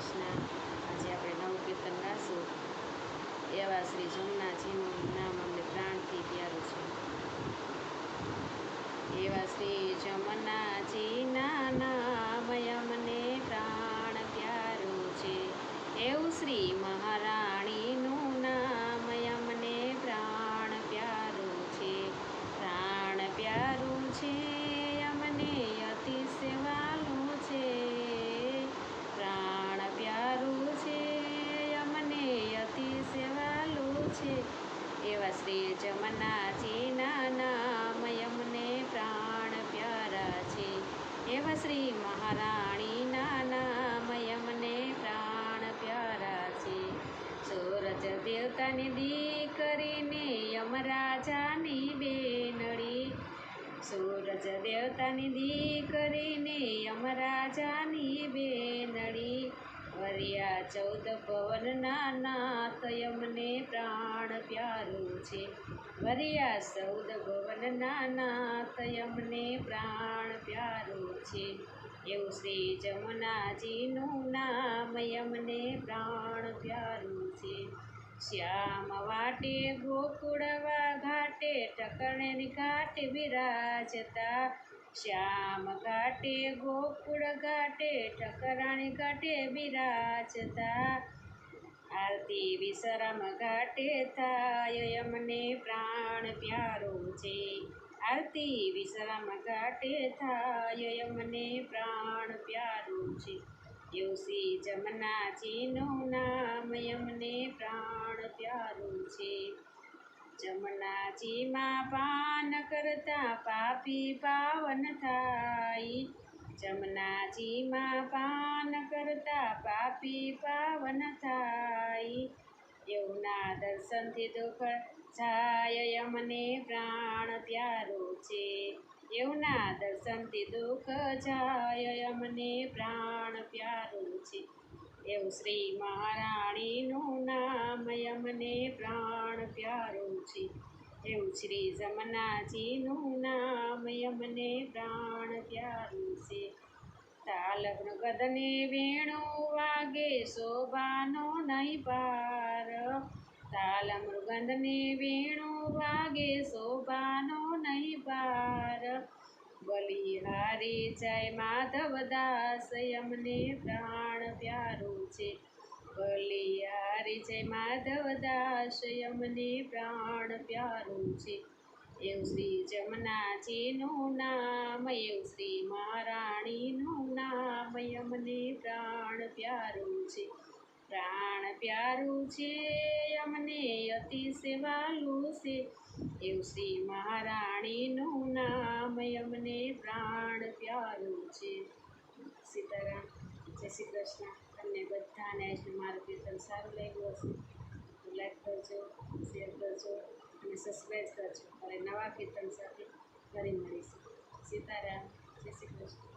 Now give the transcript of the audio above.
કૃષ્ણ। આજે આપણે નવું કીર્તન ગાશું। એવા શ્રી જમનાજીનું નામ અમને પ્રાણથી પ્યારું છે। એવા શ્રી જમનાજીના નામ અમને પ્રાણ પ્યારું છે। એવું શ્રી મહારાણીનું નામ અમને પ્રાણ પ્યારું છે। પ્રાણ પ્યારું છે અમને અતિશય વાલું છે। પ્રાણ પ્યારું છે અમને અતિશય વાલું છે। એવા શ્રી જમનાજીના નામ અમને પ્રાણ પ્યારા છે। એવા શ્રી મહારાણીના નામ અમને પ્રાણ પ્યારા છે। સૂરજ દેવતાની દીકરીને યમરાજાની બેનડી, સૂરજ દેવતાની દીકરીને યમરાજાની બેનડી, વર્યા 14 ભવનના નાથ અમને પ્રાણ પ્યારું છે। વર્યા 14 ભવનના નાથ અમને પ્રાણ પ્યારું છે। એવું શ્રી જમનાજીનું નામ અમને પ્રાણ પ્યારું છે। શ્યામ વાટે ગોકુળવા ઘાટે ટકણેની ઘાટે બિરાજતા, શ્યામ ઘાટે ગોકુળ ઘાટે ઠકરાણી ઘાટે બિરાજતા, આરતી વિશ્રામ ઘાટે થાય અમને પ્રાણ પ્યારું છે। આરતી વિશ્રામ ઘાટે થાય અમને પ્રાણ પ્યારું છે। એવું શ્રી જમનાજીનું નામ અમને પ્રાણ પ્યારું છે। જમનાજીમાં પાન કરતા પાપી પાવન થાય, જમનાજીમાં પાન કરતા પાપી પાવન થાય, એવના દર્શનથી દુઃખ જાય અમને પ્રાણ પ્યારું છે। એવના દર્શનથી દુઃખ જાય અમને પ્રાણ પ્યારું છે। એવું શ્રી મહારાણીનું નામ અમને પ્રાણ પ્યારું છે। એવું શ્રી જમનાજીનું નામ અમને પ્રાણ પ્યારું છે। તાલ મૃગદને વેણું વાગે શોભાનો નહીં પાર, તાલ મૃગંધને વેણું વાગે શોભાનો નહીં પાર, બલિહારી જય માધવદાસ અમને પ્રાણ પ્યારું છે। બલિહારી જય માધવદાસ અમને પ્રાણ પ્યારું છે। એવું શ્રી જમનાજીનું નામ, એવું શ્રી મહારાણીનું નામ અમને પ્રાણ પ્યારું છે। પ્રાણ પ્યારું છે અમને અતિશય વાલું છે। એવું શ્રી મહારાણીનું નામ અમને પ્રાણ પ્યારું છે। સીતારામ, જય શ્રી કૃષ્ણ। તમને બધાને આજનું મારું કીર્તન સારું લાગ્યું હશે તો લાઈક કરજો, શેર કરજો અને સબસ્ક્રાઈબ કરજો। હવે નવા કીર્તન સાથે ફરી મળીશું। સીતારામ, જય શ્રી કૃષ્ણ।